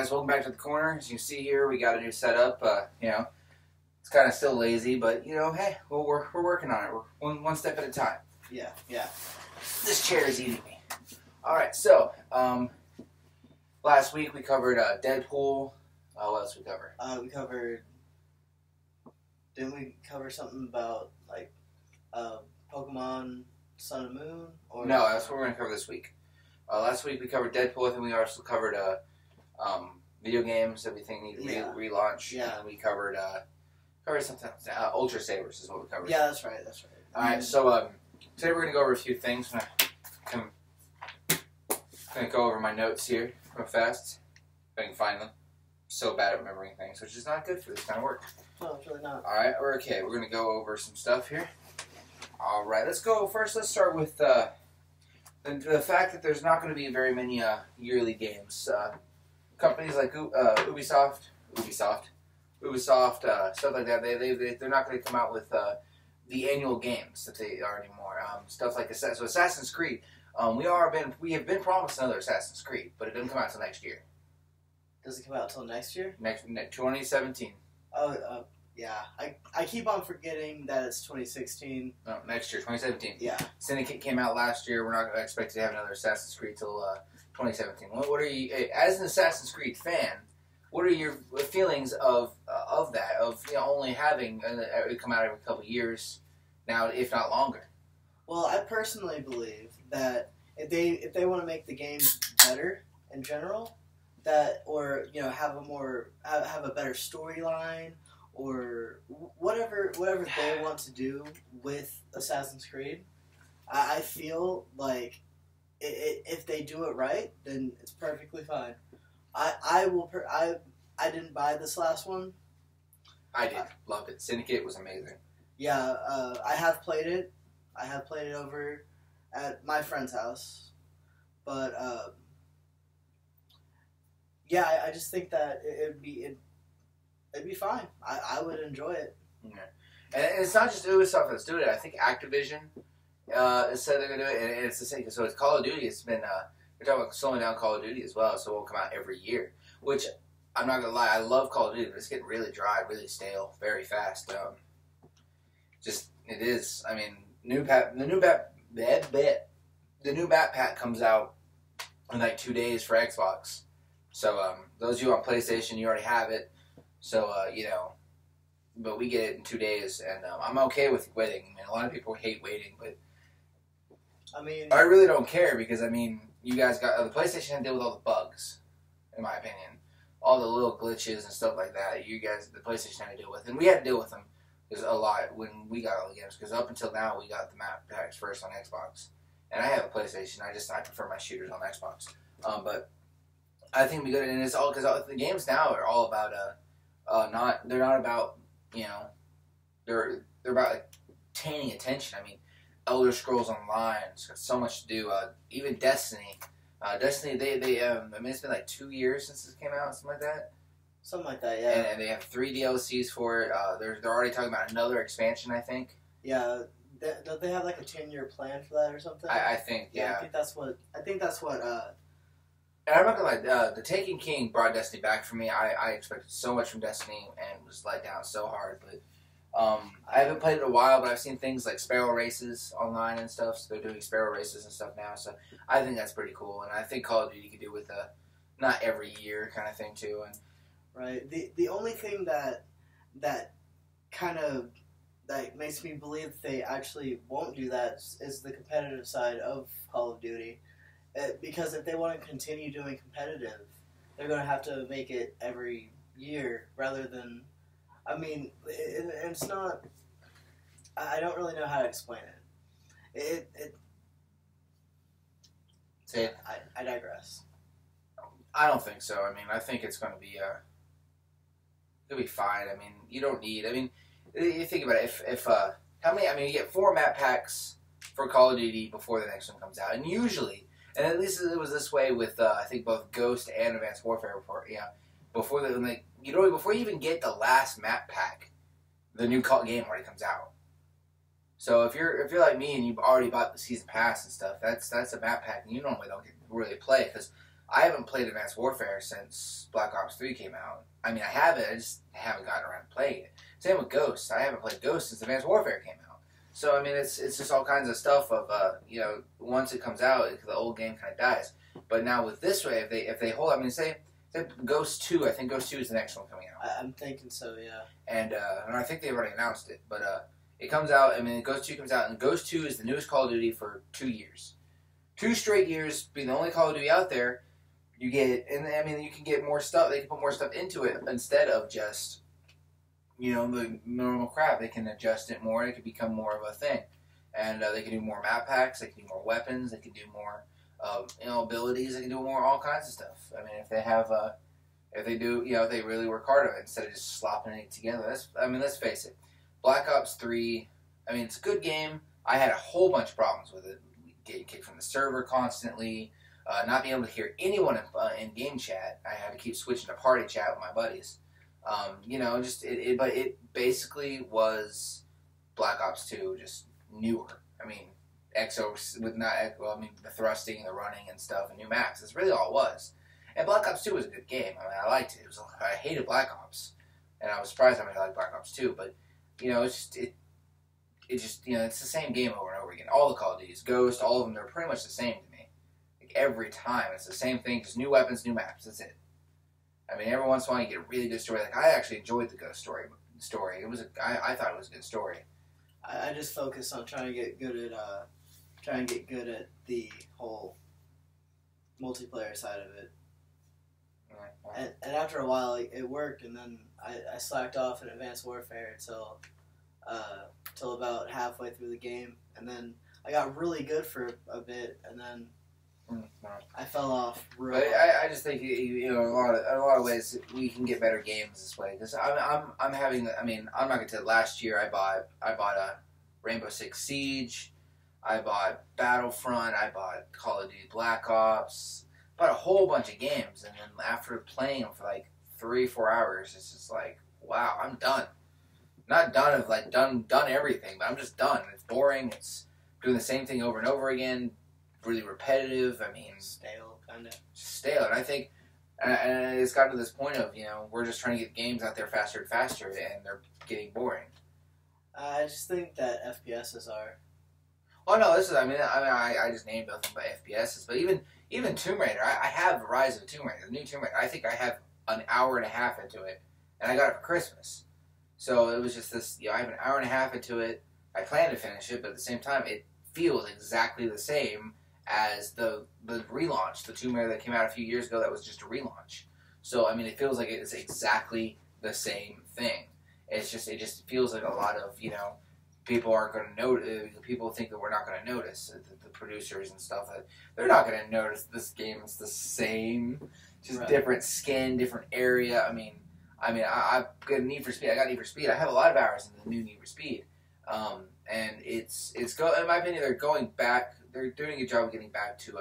guys, welcome back to the corner. As you can see here, we got a new setup. It's kind of still lazy, but hey, we're working on it. We're one step at a time. Yeah. This chair is eating me. All right, so last week we covered Deadpool. What else we cover? We covered. Didn't we cover something about like Pokemon Sun and Moon? Or No, that's what we're gonna cover this week. Last week we covered Deadpool. I think we also covered video games that we think need relaunch. Yeah. And we covered something else. Ultra Sabers is what we covered. Yeah, that's right. All right, so today we're gonna go over a few things. I'm gonna go over my notes here real fast if I can find them. So bad at remembering things, which is not good for this kind of work. No, it's really not. All right, we're okay. We're gonna go over some stuff here. All right, let's go first. Let's start with the fact that there's not going to be very many yearly games. Companies like Ubisoft, stuff like that. They're not going to come out with the annual games that they are anymore. Stuff like Assassin's Creed. We have been promised another Assassin's Creed, but it didn't come out until next year. Does it come out until next year? Next 2017. Oh, yeah. I keep on forgetting that it's 2016. No, next year, 2017. Yeah. Syndicate came out last year. We're not expected to have another Assassin's Creed till 2017. What are you, as an Assassin's Creed fan? What are your feelings of that? Of only having it come out every couple of years now, if not longer. Well, I personally believe that if they want to make the game better in general, or have a better storyline, or whatever they want to do with Assassin's Creed, I feel like if they do it right, then it's perfectly fine. I didn't buy this last one. I did. Loved it. Syndicate was amazing. Yeah, I have played it. I have played it over at my friend's house. But, yeah, I just think that it'd be fine. I would enjoy it. Yeah. And it's not just Ubisoft that's doing it. I think Activision said they're going to do it. And it's the same. So it's Call of Duty. It's been, they're talking about slowing down Call of Duty as well. So it will come out every year. Which, I'm not going to lie, I love Call of Duty, but it's getting really dry, really stale, very fast. It is. I mean, the new Bat Pack comes out in like 2 days for Xbox. So those of you on PlayStation, you already have it. So but we get it in 2 days, and I'm okay with waiting. I mean, a lot of people hate waiting, but I really don't care because you guys got the PlayStation had to deal with all the bugs, in my opinion, all the little glitches and stuff like that. You guys, the PlayStation had to deal with, and we had to deal with them. There's a lot when we got all the games, because up until now we got the map packs first on Xbox, and I have a PlayStation. I prefer my shooters on Xbox, but I think we good, and it's all because the games now are all about they're not about they're about attaining attention. I mean, Elder Scrolls Online, it's got so much to do. Even Destiny, it's been like 2 years since this came out, something like that. Something like that, yeah. And they have 3 DLCs for it. They're already talking about another expansion, I think. Yeah, don't they have like a 10-year plan for that or something? I think, yeah. I think that's what. And I'm not gonna lie, The Taken King brought Destiny back for me. I expected so much from Destiny and was let down so hard. But I haven't played it in a while, but I've seen things like Sparrow Races online and stuff. So they're doing Sparrow Races and stuff now. So I think that's pretty cool. And I think Call of Duty could do with a not every year kind of thing too. And right. The only thing that kind of makes me believe that they actually won't do that is the competitive side of Call of Duty. Because if they want to continue doing competitive, they're going to have to make it every year rather than... it's not... I don't really know how to explain it. Say it. I digress. I don't think so. I think it's going to be... it'll be fine. You don't need... you think about it. You get 4 map packs for Call of Duty before the next one comes out. And usually... And at least it was this way with I think both Ghost and Advanced Warfare. Before you even get the last map pack, the new game already comes out. So if you're like me and you've already bought the season pass and stuff, that's a map pack, and you normally don't get to really play because I haven't played Advanced Warfare since Black Ops 3 came out. I mean, I have it, I just haven't gotten around to playing it. Same with Ghost. I haven't played Ghost since Advanced Warfare came out. So, I mean, it's just all kinds of stuff of, you know, once it comes out, the old game kind of dies. But now with this way, if they hold, I mean, say Ghost 2, I think Ghost 2 is the next one coming out. I'm thinking so, yeah. And I think they've already announced it. But it comes out, I mean, Ghost 2 comes out, and Ghost 2 is the newest Call of Duty for 2 years. 2 straight years, being the only Call of Duty out there, you get, and I mean, you can get more stuff, they can put more stuff into it instead of just, you know, the normal crap. They can adjust it more, it can become more of a thing. And they can do more map packs, they can do more weapons, they can do more, you know, abilities, they can do more, all kinds of stuff. I mean, if they have, if they do, you know, if they really work hard on it instead of just slopping it together. That's, I mean, let's face it, Black Ops 3, I mean, it's a good game. I had a whole bunch of problems with it. Getting kicked from the server constantly, not being able to hear anyone in game chat. I had to keep switching to party chat with my buddies. You know, just but it basically was Black Ops 2, just newer. I mean, XO with not, well, I mean, the thrusting, the running, and stuff, and new maps. That's really all it was. And Black Ops 2 was a good game. I mean, I liked it. I hated Black Ops, and I was surprised how much I liked Black Ops 2. But you know, it's just, you know, it's the same game over and over again. All the Call of Duties, Ghost, all of them, they're pretty much the same to me. Like, every time, it's the same thing, just new weapons, new maps, that's it. I mean, every once in a while you get a really good story. Like, I actually enjoyed the Ghost story. It was, I thought it was a good story. I just focus on trying to get good at the whole multiplayer side of it. And after a while, it worked, and then I slacked off in Advanced Warfare until about halfway through the game, and then I got really good for a bit, and then I fell off. But I just think, you know, in a lot of ways we can get better games this way. Because I'm having, I mean, I'm not gonna tell. Last year I bought a Rainbow Six Siege, I bought Battlefront, I bought Call of Duty Black Ops, bought a whole bunch of games, and then after playing them for like 3-4 hours, it's just like, wow, I'm done. Not done of like done everything, but I'm just done. It's boring. It's doing the same thing over and over again. Really repetitive. I mean, stale, kind of. Stale. And I think, and it's gotten to this point of, you know, we're just trying to get games out there faster and faster, and they're getting boring. I just think that FPSs are. Oh no, this is. I just named nothing but FPSs, but even Tomb Raider. I have Rise of Tomb Raider, the new Tomb Raider. I think I have an hour and a half into it, and I got it for Christmas. So it was just this, you know, I have an hour and a half into it. I plan to finish it, but at the same time, it feels exactly the same as the relaunch, the Tomb Raider that came out a few years ago that was just a relaunch. So, I mean, it feels like it's exactly the same thing. It just feels like a lot of, you know, people aren't going to notice, people think that we're not going to notice, the producers and stuff, that they're not going to notice this game is the same, just right. Different skin, different area. I mean, I've got Need for Speed. I got Need for Speed. I have a lot of hours in the new Need for Speed, and in my opinion, they're going back. They're doing a good job of getting back to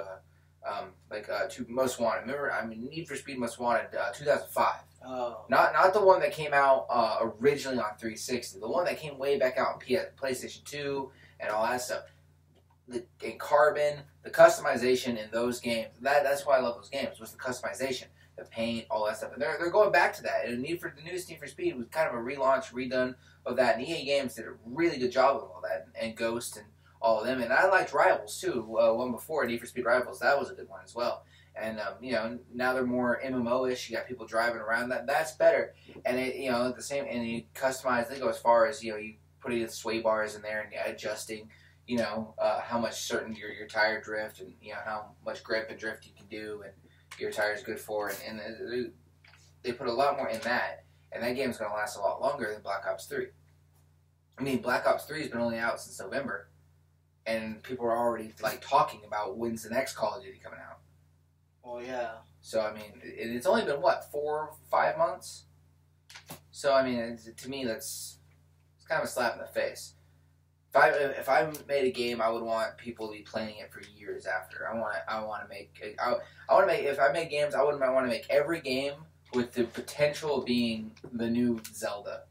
to Most Wanted. Remember, I mean, Need for Speed Most Wanted, 2005. Oh. Not the one that came out originally on 360. The one that came way back out on PlayStation 2 and all that stuff. In Carbon, the customization in those games. That's why I love those games. Was the customization. The paint, all that stuff, and they're going back to that. And the newest Need for Speed was kind of a relaunch, redone of that. And EA Games did a really good job of all that, and Ghost and all of them. And I liked Rivals too, one before Need for Speed Rivals. That was a good one as well. And you know, now they're more MMO-ish. You got people driving around. That's better. And it, you know, the same. And you customize. They go as far as, you know, you putting sway bars in there and adjusting. You know, how much certain your tire drift, and you know how much grip and drift you can do, and your tire's good for, and they put a lot more in that, and that game's going to last a lot longer than Black Ops 3. I mean, Black Ops 3 has been only out since November, and people are already like talking about when's the next Call of Duty coming out. Well, yeah. So I mean, it's only been what, 4 or 5 months. So I mean, to me, it's kind of a slap in the face. If I made a game, I would want people to be playing it for years after. I want to make. If I make games, I wouldn't want to make every game with the potential of being the new Zelda.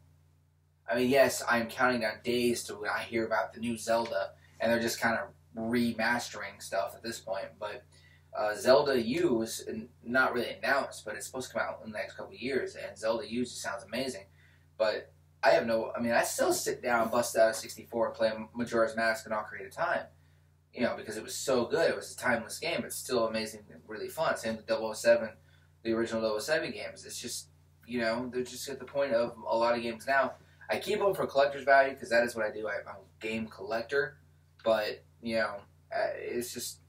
I mean, yes, I'm counting down days to when I hear about the new Zelda, and they're just kind of remastering stuff at this point. But Zelda U is not really announced, but it's supposed to come out in the next couple of years, and Zelda U just sounds amazing. But I still sit down, bust out a 64, and play Majora's Mask and Ocarina of Time, because it was so good. It was a timeless game. It's still amazing and really fun. Same with 007, the original 007 games. It's just, they're just at the point of a lot of games now. I keep them for collector's value because that is what I do. I'm a game collector, but, it's just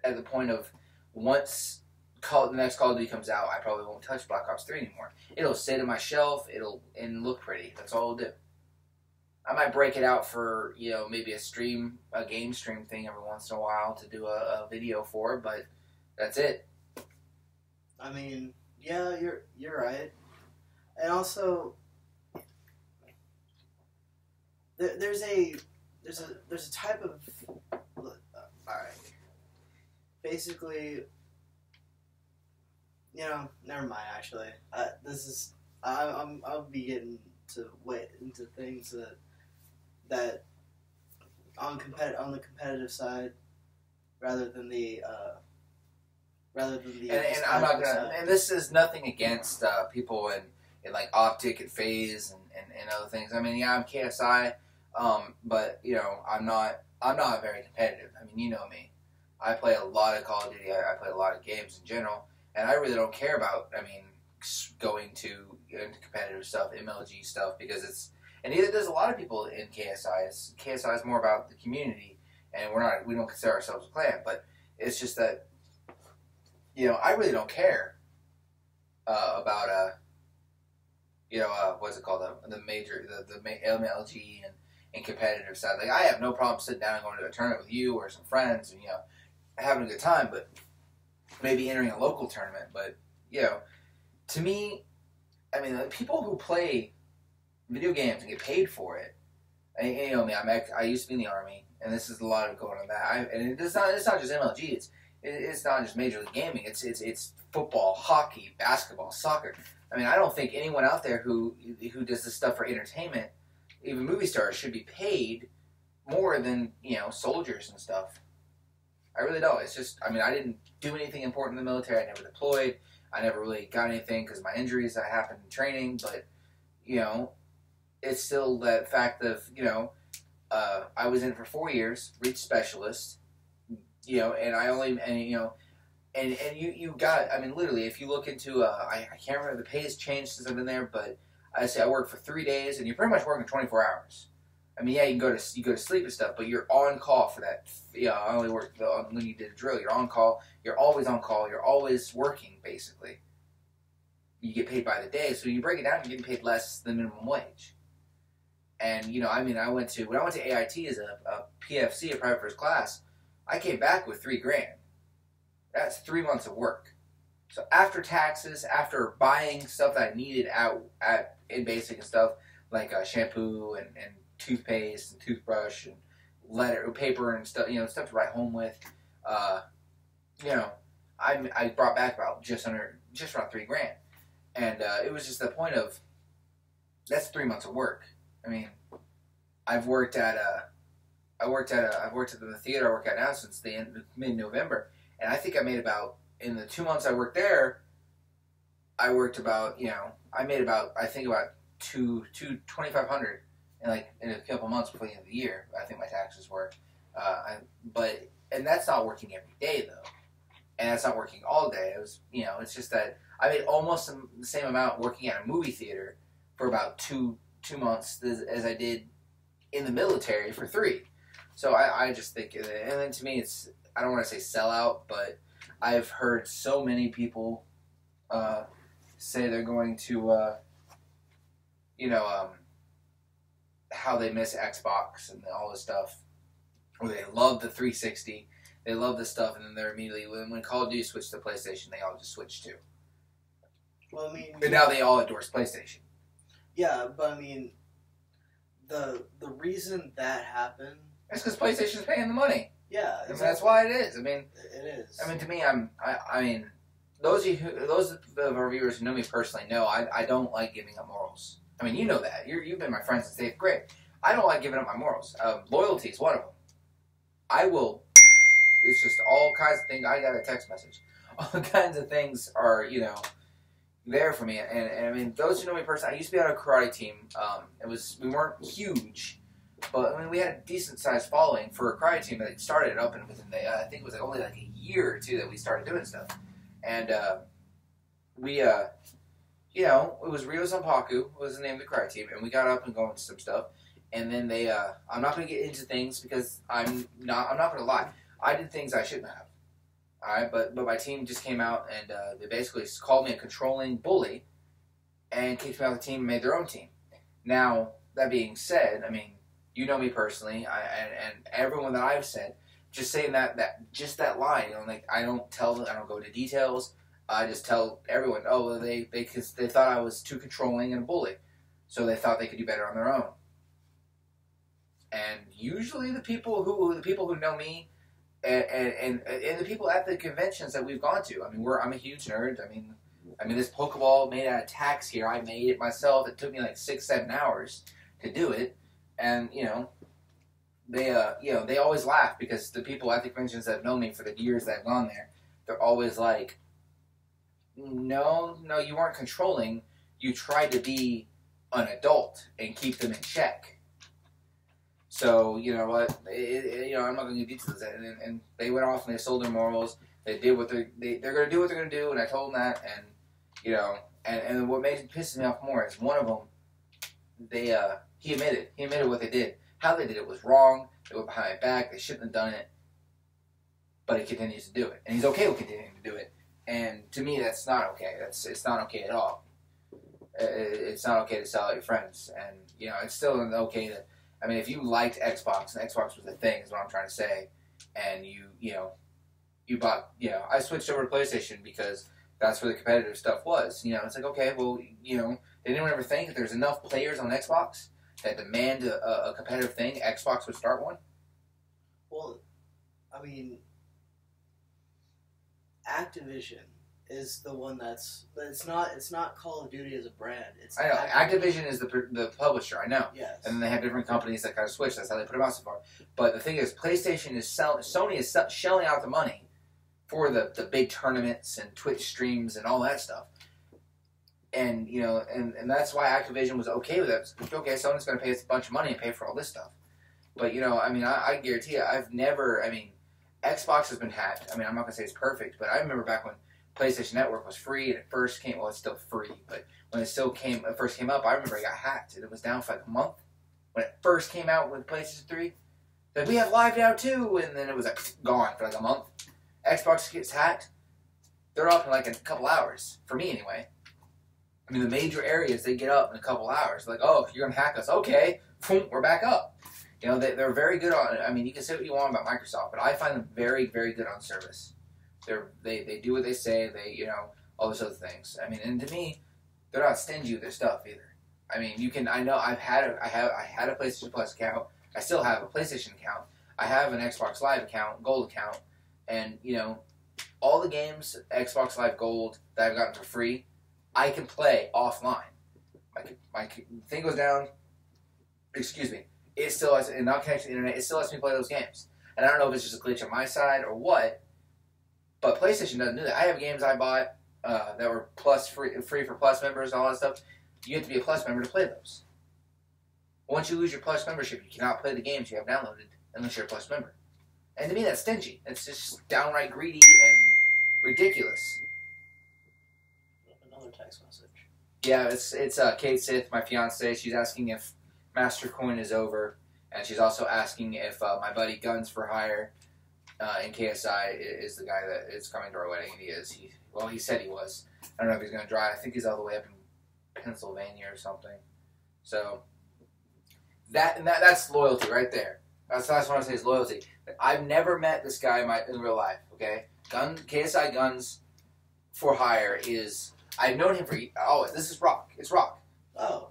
at the point of once the next Call of Duty comes out, I probably won't touch Black Ops 3 anymore. It'll sit on my shelf, and look pretty. That's all it'll do. I might break it out for, maybe a game stream thing every once in a while to do a video for, but that's it. I mean, yeah, you're right. And also, there's a type of, alright, basically, never mind. Actually, I'll be getting into things that on the competitive side rather than the and I'm not gonna. And this is nothing against people in like Optic and FaZe and other things. I mean, yeah, I'm KSI, but I'm not very competitive. I mean, you know me. I play a lot of Call of Duty. I play a lot of games in general, and I really don't care about. Going into competitive stuff, MLG stuff, because and neither does a lot of people in KSI. KSI is more about the community, and we don't consider ourselves a clan, but it's just that, I really don't care about what's it called, the major, the MLG and competitive side. Like, I have no problem sitting down and going to a tournament with you or some friends and having a good time, but maybe entering a local tournament. But to me, people who play video games and get paid for it, and you know me, I used to be in the Army, and this is a lot of going on that. It's not just MLG. It's not just Major League Gaming. It's football, hockey, basketball, soccer. I don't think anyone out there who does this stuff for entertainment, even movie stars, should be paid more than soldiers and stuff. I really don't. It's just, I didn't do anything important in the military. I never deployed. I never really got anything because of my injuries that happened in training, but, it's still that fact of, I was in for 4 years, reached specialist, and I only, and you got, literally, if you look into, I can't remember, the pay has changed since I've been there, but I say I work for 3 days, and you're pretty much working 24 hours. Yeah, you go to sleep and stuff, but you're on call for that. I only worked when you did a drill. You're on call. You're always on call. You're always working, basically. You get paid by the day, so you break it down, you're getting paid less than minimum wage. And when I went to AIT as a PFC, a private first class, I came back with $3,000. That's 3 months of work. So after taxes, after buying stuff that I needed in basic and stuff like shampoo and toothpaste and toothbrush and paper and stuff, stuff to write home with. I brought back about just around $3,000, and it was just the point of that's 3 months of work. I've worked at the theater I work at now since the end of mid-November, and I think I made about, in the 2 months I worked there, I made about $2,500 in a couple months before the end of the year. I think my taxes were, and that's not working every day though, and that's not working all day. It was, it's just that I made almost the same amount working at a movie theater for about two months as I did in the military for 3. So I just think, and then to me it's, I don't want to say sellout, but I've heard so many people say they're going to, how they miss Xbox and all this stuff, or they love the 360, they love this stuff, and then they're immediately, when Call of Duty switched to PlayStation, they all just switched to. Well, but now they all endorse PlayStation. Yeah, but the reason that happened, it's because PlayStation's paying the money. Yeah, exactly. That's why it is. It is. To me, those of our viewers who know me personally know I don't like giving up morals. You know that. You've been my friend since 8th grade. I don't like giving up my morals. Loyalty is one of them. I will it's just all kinds of things. I got a text message. All kinds of things are, there for me. And I mean, those who know me personally, I used to be on a karate team. We weren't huge, but I mean, we had a decent sized following for a karate team that started up, and within I think it was only like a year or two that we started doing stuff. And we, it was Rio Zanpaku was the name of the karate team, and we got up and going to some stuff. And then they, I'm not going to get into things because I'm not going to lie. I did things I shouldn't have. Alright, but my team just came out and they basically called me a controlling bully and kicked me out of the team and made their own team. Now, that being said, I mean, you know me personally, and everyone that I've said, just saying just that line, like I don't tell them, I don't go into details. I just tell everyone, oh, well, they thought I was too controlling and a bully, so they thought they could do better on their own. And usually the people who know me. And the people at the conventions that we've gone to, I mean, I'm a huge nerd. I mean, this Pokeball made out of tacks here. I made it myself. It took me like 6-7 hours to do it, and they always laugh because the people at the conventions that have known me for the years that I've gone there, they're always like, no, you weren't controlling. You tried to be an adult and keep them in check. So, you know what, I'm not going to get details. And they went off and they sold their morals. They did what they're going to do what they're going to do, and I told them that. And, and what pisses me off more is one of them, he admitted what they did. How they did it was wrong. They went behind my back. They shouldn't have done it. But he continues to do it. And he's okay with continuing to do it. And to me, that's not okay. It's not okay at all. It's not okay to sell out your friends. And, it's still okay to... I mean, if you liked Xbox, and Xbox was the thing, is what I'm trying to say, and you bought, I switched over to PlayStation because that's where the competitive stuff was. It's like, okay, well, did anyone ever think if there's enough players on Xbox that demand a competitive thing, Xbox would start one? Well, I mean, Activision is the one it's not Call of Duty as a brand. I know Activision is the publisher. I know. Yes. And then they have different companies that kind of switch. That's how they put them out so far. But the thing is, PlayStation is Sony is shelling out the money for the big tournaments and Twitch streams and all that stuff. And and that's why Activision was okay with it. Okay, Sony's going to pay us a bunch of money and pay for all this stuff. But I guarantee you, Xbox has been hacked. I mean, I'm not going to say it's perfect, but I remember back when PlayStation Network was free and it first came. Well, it's still free, but when it first came up, I remember it got hacked and it was down for like a month when it first came out with PlayStation 3. Like, we have live now too, and then it was like gone for like a month. Xbox gets hacked, they're up in like a couple hours for me anyway. I mean, the major areas they get up in a couple hours. Like, oh, you're gonna hack us? Okay, we're back up. They're very good on. I mean, you can say what you want about Microsoft, but I find them very, very good on service. They do what they say. They all those other things. I mean, and to me, they're not stingy with their stuff either. I mean, you can. I know I had a PlayStation Plus account. I still have a PlayStation account. I have an Xbox Live account, Gold account, and all the games Xbox Live Gold that I've gotten for free, I can play offline. My thing goes down. Excuse me. It still lets, and not connected to the internet. It still lets me play those games. And I don't know if it's just a glitch on my side or what. But PlayStation doesn't do that. I have games I bought that were free for Plus members and all that stuff. You have to be a Plus member to play those. Once you lose your Plus membership, you cannot play the games you have downloaded unless you're a Plus member. And to me, that's stingy. It's just downright greedy and ridiculous. Another text message. Yeah, it's Kate Sith, my fiance. She's asking if Master Coin is over, and she's also asking if my buddy Guns for Hire in KSI is the guy that is coming to our wedding, and he is. He said he was. I don't know if he's going to drive. I think he's all the way up in Pennsylvania or something. So that's loyalty right there. That's what I want to say is loyalty. I've never met this guy in real life. Okay, KSI Guns for Hire is. I've known him for. Oh, this is Rock. It's Rock. Oh,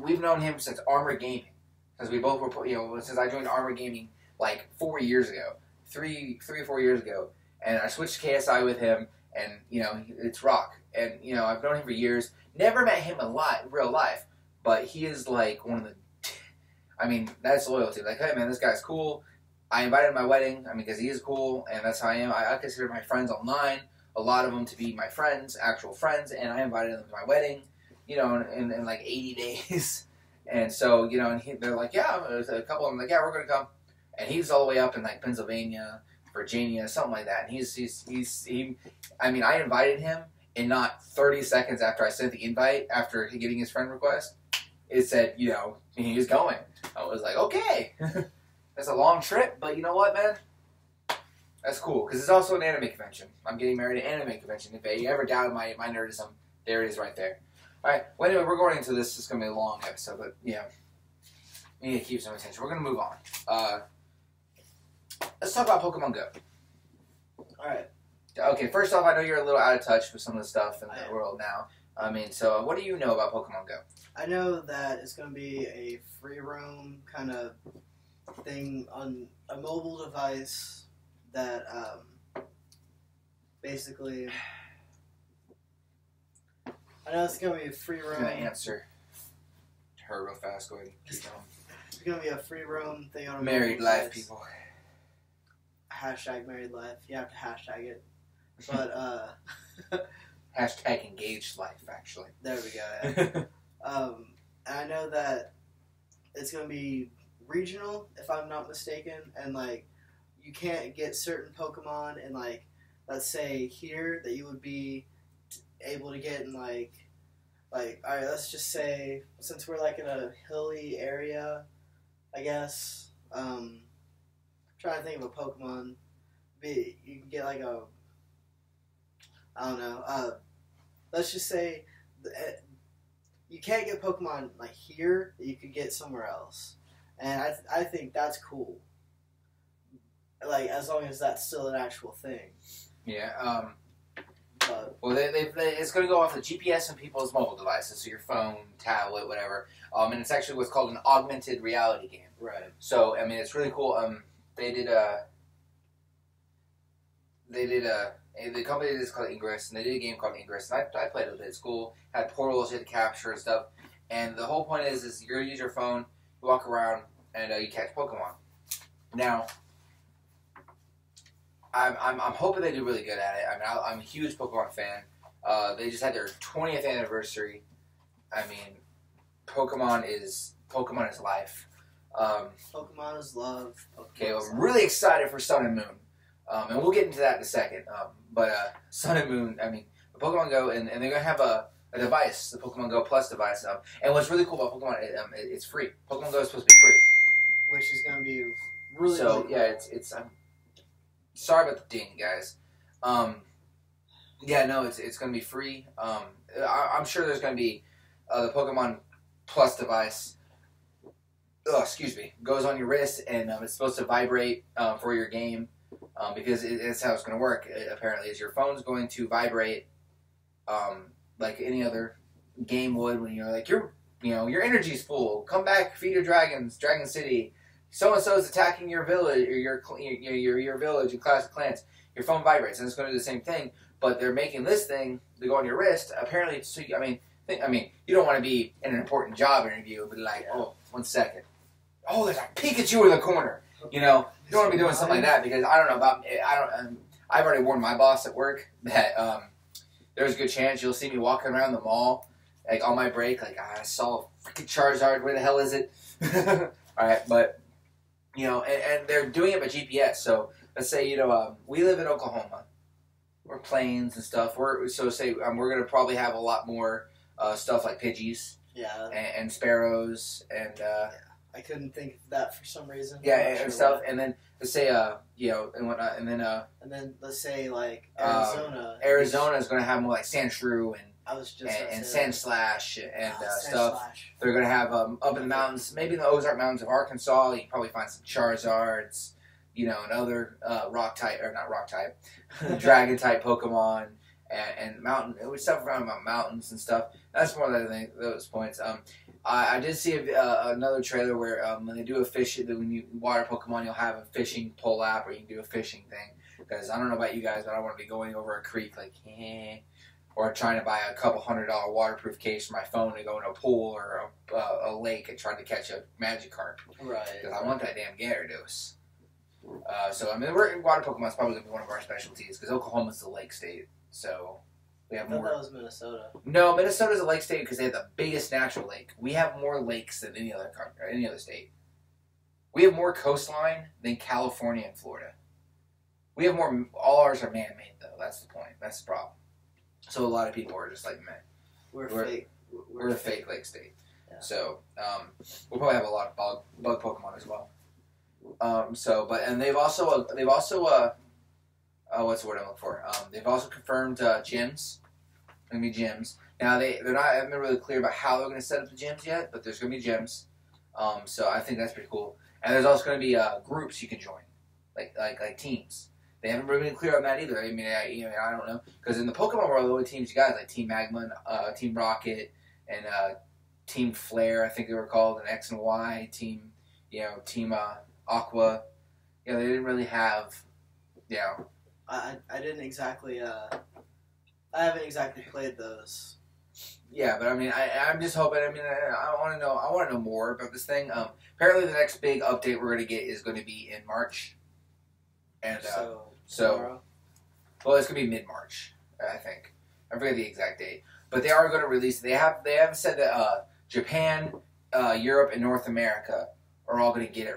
we've known him since Armor Gaming, because we both were. Since I joined Armor Gaming like 4 years ago, three or 4 years ago, and I switched to KSI with him, and it's Rock, and I've known him for years. Never met him in real life, but he is like one of the. I mean, that's loyalty. Like, hey man, this guy's cool. I invited him to my wedding. I mean, because he is cool, and that's how I am. I consider my friends online, a lot of them to be my friends, actual friends, and I invited them to my wedding, you know, in like 80 days. And so, you know, and they're like, yeah, there's a couple of them like, yeah, we're going to come. And he's all the way up in like Pennsylvania, Virginia, something like that. And I mean, I invited him, and not 30 seconds after I sent the invite, after getting his friend request, it said, you know, he was going. I was like, okay. That's a long trip, but you know what, man? That's cool, because it's also an anime convention. I'm getting married at an anime convention. If you ever doubted my nerdism, there it is right there. Alright, well anyway, we're going into this. It's going to be a long episode, but yeah. We need to keep some attention. We're going to move on. Let's talk about Pokemon Go. Alright. Okay, first off, I know you're a little out of touch with some of the stuff in the world now. I mean, so what do you know about Pokemon Go? I know that it's going to be a free roam kind of thing on a mobile device that basically, I know it's going to be a free roam. I'm going to answer her real fast. Go ahead and keep going. It's going to be a free roam thing on a married mobile life, device. people. Hashtag married life. You have to hashtag it. But, Hashtag engaged life, actually. there we go. Yeah. And I know that it's going to be regional, if I'm not mistaken, and like you can't get certain Pokemon in like, let's say here that you would be able to get in like alright, let's just say since we're like in a hilly area, I guess, trying to think of a Pokemon, you can get like a, I don't know, let's just say you can't get Pokemon like here that you could get somewhere else. And I think that's cool. Like, as long as that's still an actual thing. Yeah, But, well, it's going to go off the GPS in people's mobile devices, so your phone, tablet, whatever. And it's actually what's called an augmented reality game. right. So, I mean, it's really cool. The company is called Ingress, and they did a game called Ingress, and I played it. It's cool. Had portals you had to capture and stuff. And the whole point is you're going to use your phone, you walk around, and you catch Pokemon. Now, I'm hoping they do really good at it. I mean, I'm a huge Pokemon fan. They just had their 20th anniversary. I mean, Pokemon is life. Pokemon is love. Okay, well, I'm really excited for Sun and Moon. And we'll get into that in a second. But Sun and Moon, I mean, Pokemon Go, and they're going to have a device, the Pokemon Go Plus device. And what's really cool about Pokemon, it's free. Pokemon Go is supposed to be free. Which is going to be really, so, really cool. yeah, I'm sorry about the ding, guys. Yeah, no, it's going to be free. I'm sure there's going to be the Pokemon Plus device, goes on your wrist, and it's supposed to vibrate for your game. Because it's how it's going to work. Apparently, is your phone's going to vibrate like any other game would when you're like your energy's full. Come back, feed your dragons, Dragon City. So and so is attacking your village or your village in Clash of Clans. Your phone vibrates, and it's going to do the same thing. But they're making this thing to go on your wrist. Apparently, you don't want to be in an important job interview, but like, oh, 1 second. Oh, there's a Pikachu in the corner. You know, you don't want to be doing something like that because I don't know about. I've already warned my boss at work that there's a good chance you'll see me walking around the mall, like on my break, like I saw a freaking Charizard. Where the hell is it? All right, but you know, and they're doing it by GPS. So let's say we live in Oklahoma, we're plains and stuff. We're gonna probably have a lot more stuff like Pidgeys, yeah, and sparrows and. Yeah. I couldn't think of that for some reason. Yeah, and stuff, and then let's say, and whatnot, and then let's say like Arizona. Arizona is going to have more like Sandshrew and Sandslash and stuff. They're going to have up in the mountains, maybe in the Ozark Mountains of Arkansas, you can probably find some Charizards, and other rock type or not rock type, dragon type Pokemon and mountain stuff around about mountains and stuff. That's more than those points. I did see another trailer where when they do a fish, when you water Pokemon, you'll have a fishing pole app where you can do a fishing thing. Because I don't know about you guys, but I don't want to be going over a creek like, or trying to buy a couple $100 waterproof case for my phone to go in a pool or a lake and try to catch a Magikarp. Right. Because I want that damn Gyarados. So I mean, water Pokemon is probably gonna be one of our specialties because Oklahoma's the lake state, so we have I thought more. that was Minnesota. No, Minnesota's a lake state because they have the biggest natural lake. We have more lakes than any other country, any other state. We have more coastline than California and Florida. We have more. All ours are man-made, though. That's the point. That's the problem. So a lot of people are just like, man, We're fake. we're a fake lake state. Yeah. So we'll probably have a lot of bug Pokemon as well. And they've also what's the word I'm looking for? They've also confirmed gyms. Gonna be gyms. Now they're not. I'm not really clear about how they're gonna set up the gyms yet, but there's gonna be gyms. So I think that's pretty cool. And there's also gonna be groups you can join, like teams. They haven't really been clear on that either. I mean, I don't know, because in the Pokemon world, the only teams you got is like Team Magma, Team Rocket, and Team Flare. I think they were called, and X and Y Team. Team Aqua. They didn't really have. I didn't exactly. I haven't exactly played those. Yeah, but I mean, I'm just hoping. I mean, I want to know. I want to know more about this thing. Apparently, the next big update we're going to get is going to be in March. And tomorrow? Well, it's going to be mid-March, I think. I forget the exact date, but they are going to release. They haven't said that Japan, Europe, and North America are all going to get it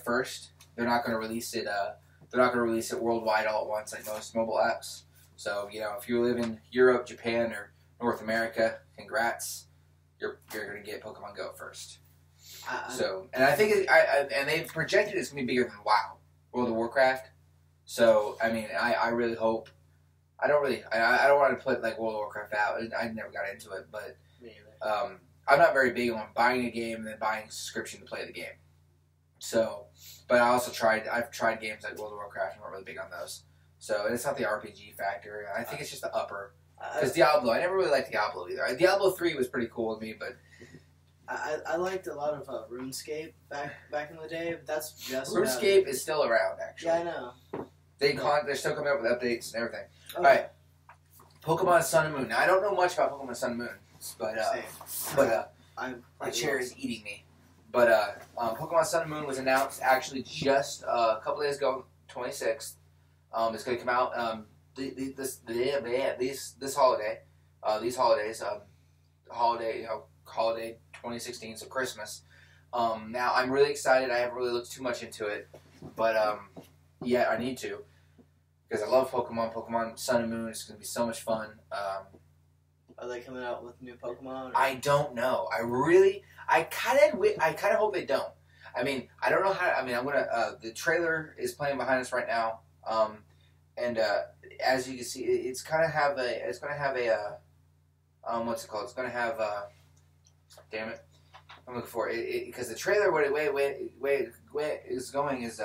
first. They're not going to release it. They're not going to release it worldwide all at once like most mobile apps. So if you live in Europe, Japan, or North America, congrats. You're going to get Pokemon Go first. And I think and they've projected it's going to be bigger than WoW, World of Warcraft. So I mean, I really hope. I don't want to put like World of Warcraft out. I never got into it, but I'm not very big on buying a game and then buying a subscription to play the game. So, but I've tried games like World of Warcraft. I'm not really big on those. So it's not the RPG factor. I think it's just the upper. Because Diablo, I never really liked Diablo either. Diablo 3 was pretty cool with me, but I liked a lot of RuneScape back in the day. But that's just RuneScape is still around, actually. Yeah, I know. They're still coming up with updates and everything. Okay. All right, Pokemon Sun and Moon. Now I don't know much about Pokemon Sun and Moon, but my chair is eating me. But Pokemon Sun and Moon was announced actually just a couple days ago, 26th. It's going to come out this holiday. Holiday 2016, so Christmas. Now I'm really excited. I haven't really looked too much into it, but yeah, I need to because I love Pokemon. Pokemon Sun and Moon. It's going to be so much fun. Are they coming out with new Pokemon? I don't know. I kind of hope they don't. I mean, I don't know how. I mean, I'm gonna. The trailer is playing behind us right now. And as you can see, it's going to have a what's it called? It's going to have damn it, I'm looking for it because the trailer way it is going is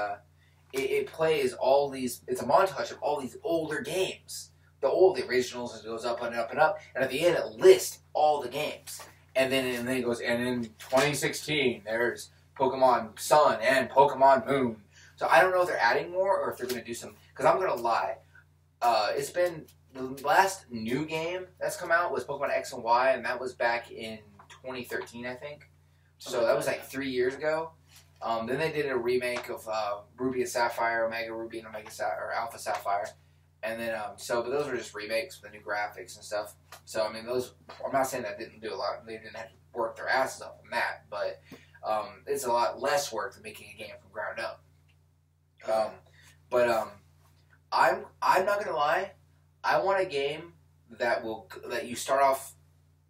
it plays all these. It's a montage of all these older games, the originals. It goes up and up and up, and at the end it lists all the games, and then it goes. And in 2016, there's Pokemon Sun and Pokemon Moon. So I don't know if they're adding more or if they're going to do some. Because I'm going to lie. It's been the last new game that's come out was Pokemon X and Y, and that was back in 2013, I think. So that was like 3 years ago. Then they did a remake of Ruby and Sapphire, Omega Ruby and or Alpha Sapphire. And then, but those were just remakes with the new graphics and stuff. So, I mean, I'm not saying that didn't do a lot. They didn't have to work their asses off on that. But it's a lot less work than making a game from ground up. I'm not gonna lie. I want a game that you start off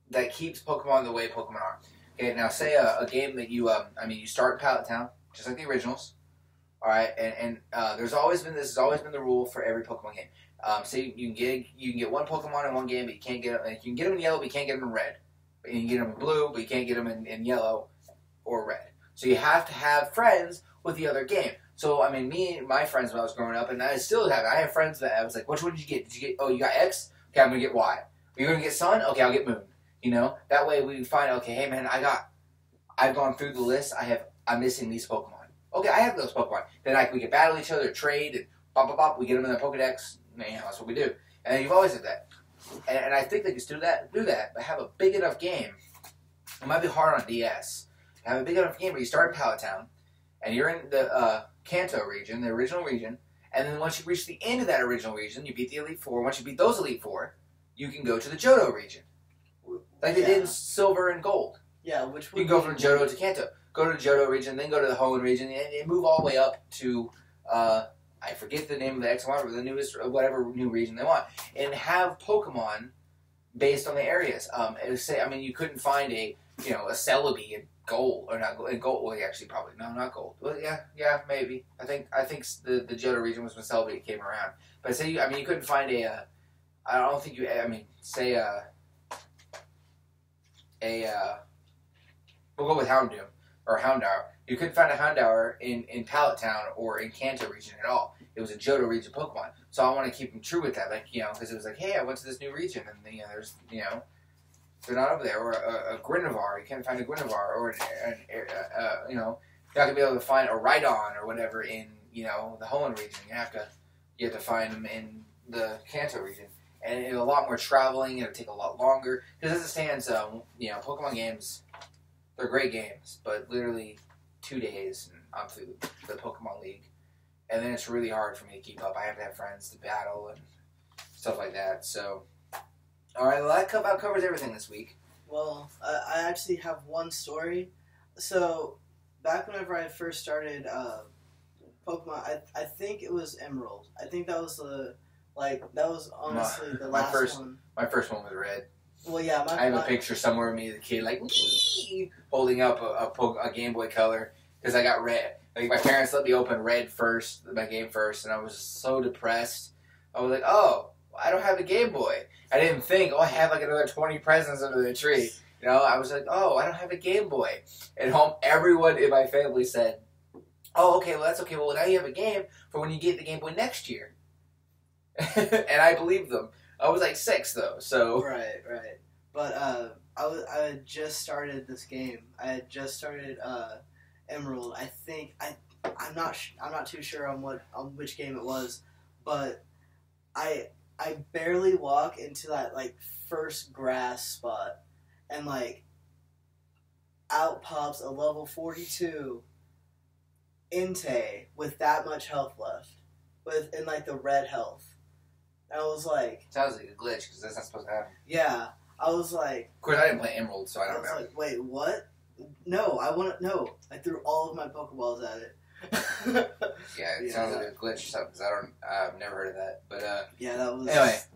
that keeps Pokemon the way Pokemon are. Okay, now say a game that you start in Pallet Town just like the originals. All right, and this has always been the rule for every Pokemon game. Say you can get one Pokemon in one game, but you can't get them. You can get them in yellow, but you can't get them in red. But you can get them in blue, but you can't get them in yellow or red. So you have to have friends with the other game. So, I mean, me and my friends when I was growing up, and I still have, I have friends that I was like, which one did you get? You got X? Okay, I'm going to get Y. You're going to get Sun? Okay, I'll get Moon. That way we find, okay, hey man, I've gone through the list, I'm missing these Pokemon. Okay, I have those Pokemon. Then we can battle each other, trade, and bop, we get them in the Pokedex. Man, that's what we do. And you've always did that. And I think they can still do that, but have a big enough game. It might be hard on DS. Have a big enough game where you start in Pallet Town, and you're in Kanto region, the original region, and then once you reach the end of that original region, you beat the Elite Four. Once you beat those Elite Four, you can go to the Johto region. Like they did in Silver and Gold. Yeah, which you can go from Johto to Kanto. Go to the Johto region, then go to the Hoenn region, and move all the way up to, I forget the name of the X one, or the newest, or whatever new region they want, and have Pokemon based on the areas. You couldn't find a Celebi in Gold, or not in Gold. Well, actually, probably no, not Gold. Well, yeah, maybe. I think the Johto region was when Celebi came around. But you couldn't find a. I don't think you. We'll go with Houndoom or Houndour. You couldn't find a Houndour in Pallet Town or in Kanto region at all. It was a Johto region Pokemon. So I want to keep them true with that, because it was like, hey, I went to this new region, and there's they're not over there. Or a Grinovar, you can't find a Grinovar, or you're not gonna be able to find a Rhydon or whatever in the Hoenn region. You have to find them in the Kanto region, and a lot more traveling. It'll take a lot longer because as it stands, Pokemon games, they're great games, but literally 2 days and I'm through the Pokemon League. And then it's really hard for me to keep up. I have to have friends to battle and stuff like that. So, alright, well, that about covers everything this week. Well, I actually have one story. So, back whenever I first started Pokemon, I think it was Emerald. I think that was honestly the last one. My first one was Red. Well, yeah, I have a picture somewhere of me as a kid, holding up a Game Boy Color, because I got Red. Like, my parents let me open Red first, my game first, and I was so depressed. I was like, oh, I don't have a Game Boy. I didn't think, I have another 20 presents under the tree. I was like, oh, I don't have a Game Boy. At home, everyone in my family said, oh, okay, well, that's okay. Well, now you have a game for when you get the Game Boy next year. And I believed them. I was like 6, though, so... Right. But, I had just started this game. I had just started, Emerald. I think I'm not too sure on which game it was, but I barely walk into that first grass spot, and out pops a level 42 Entei with that much health left, in the red health. And I was like, sounds like a glitch because that's not supposed to happen. Yeah, I was like, of course I didn't play Emerald, so I don't know. I was like, wait, what? No, I threw all of my Pokeballs at it. Yeah, it sounds like a glitch or something, because I've never heard of that. But, yeah, that was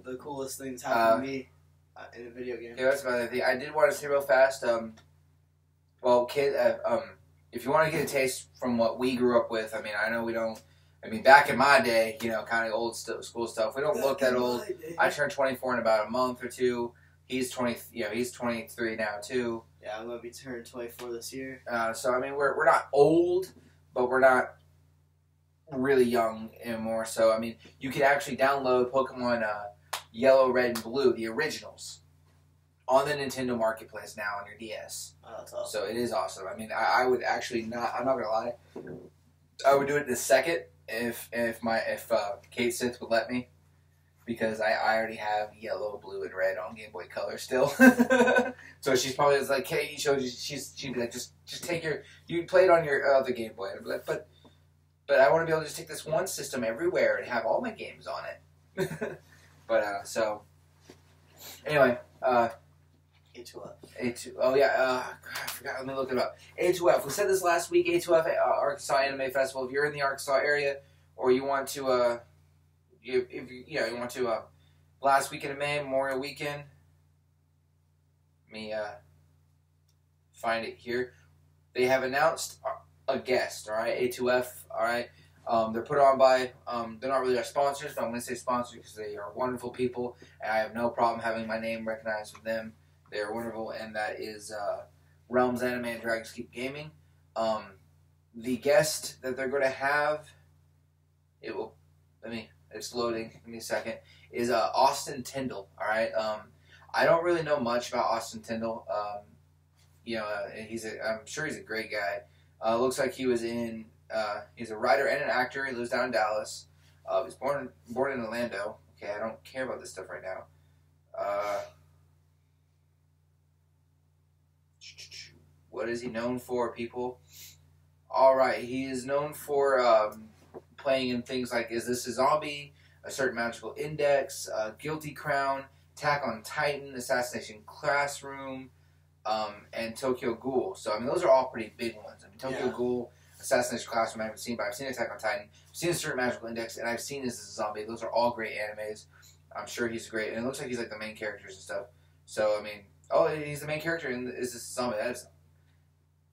the coolest thing that's happened to me in a video game. Yeah, that's another thing. I did want to say real fast, if you want to get a taste from what we grew up with, I know we don't, back in my day, kind of old school stuff, we don't look that old. I turned 24 in about a month or two. He's 23 now, too. Yeah, I'm going to be turning 24 this year. So, we're not old, but we're not really young anymore. So, you could actually download Pokemon Yellow, Red, and Blue, the originals, on the Nintendo Marketplace now on your DS. Oh, that's awesome. So, it is awesome. I would actually not, I'm not going to lie, I would do it in a second if Kate Sith would let me. Because I already have Yellow, Blue, and Red on Game Boy Color still. So she's probably like, hey, she'd be like, just take you play it on your other Game Boy. I'd be like, but I want to be able to just take this one system everywhere and have all my games on it. So, anyway, A2F. Oh yeah, I forgot, let me look it up. A2F, we said this last week, A2F, Arkansas Anime Festival. If you're in the Arkansas area, or you want to, last weekend of May, Memorial Weekend. Let me find it here. They have announced a guest. All right, A2F. All right, they're put on by. They're not really our sponsors, but I'm going to say sponsors because they are wonderful people, and I have no problem having my name recognized with them. They are wonderful, and that is Realms Anime and Dragons Keep Gaming. The guest that they're going to have, it's loading. Give me a second. Is Austin Tyndall. All right. I don't really know much about Austin Tyndall. I'm sure he's a great guy. Looks like he was in. He's a writer and an actor. He lives down in Dallas. He was born in Orlando. Okay, I don't care about this stuff right now. What is he known for, people? All right, he is known for playing in things like Is This a Zombie, A Certain Magical Index, Guilty Crown, Attack on Titan, Assassination Classroom, and Tokyo Ghoul. So, I mean, those are all pretty big ones. I mean, Tokyo Ghoul, Assassination Classroom I haven't seen, but I've seen Attack on Titan, I've seen A Certain Magical Index, and I've seen Is This a Zombie. Those are all great animes. I'm sure he's great, and it looks like he's like the main characters and stuff. So, I mean, he's the main character in Is This a Zombie?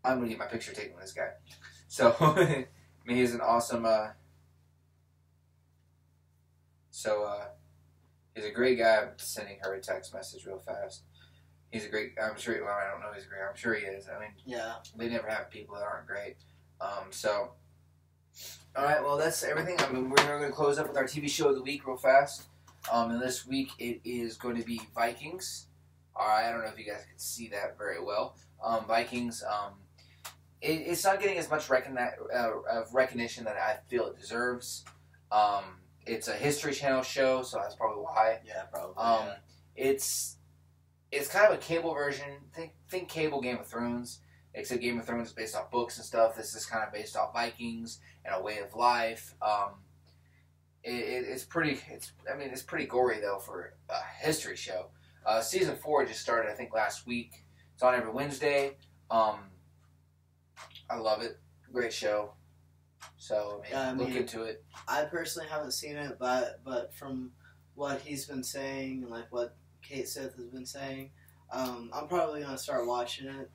I'm going to get my picture taken with this guy. So, I mean, he's an awesome, he's a great guy. I'm sending her a text message real fast. He's a great, I'm sure, well, I don't know he's great, I'm sure he is. I mean, Yeah. They never have people that aren't great. Alright, well, that's everything. I mean, we're going to close up with our TV show of the week real fast. And this week it is going to be Vikings. Alright, I don't know if you guys can see that very well. Vikings, it's not getting as much recognition that I feel it deserves. It's a History Channel show, so that's probably why. Yeah, probably. It's kind of a cable version. Think cable Game of Thrones, except Game of Thrones is based off books and stuff. This is kind of based off Vikings and a way of life. It's pretty gory though for a history show. Season 4 just started, I think, last week. It's on every Wednesday. I love it. Great show. So, look into it. I personally haven't seen it, but from what he's been saying and like what Kate Sith has been saying, I'm probably gonna start watching it.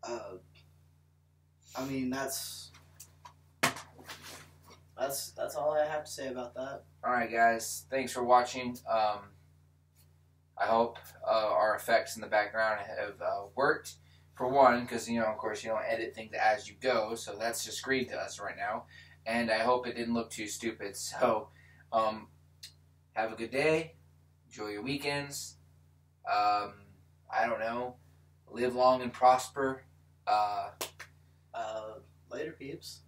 I mean, that's all I have to say about that. All right, guys. Thanks for watching. I hope our effects in the background have worked. For one, because, of course, you don't edit things as you go, so that's just screen to us right now. And I hope it didn't look too stupid. So, have a good day. Enjoy your weekends. I don't know. Live long and prosper. Later, peeps.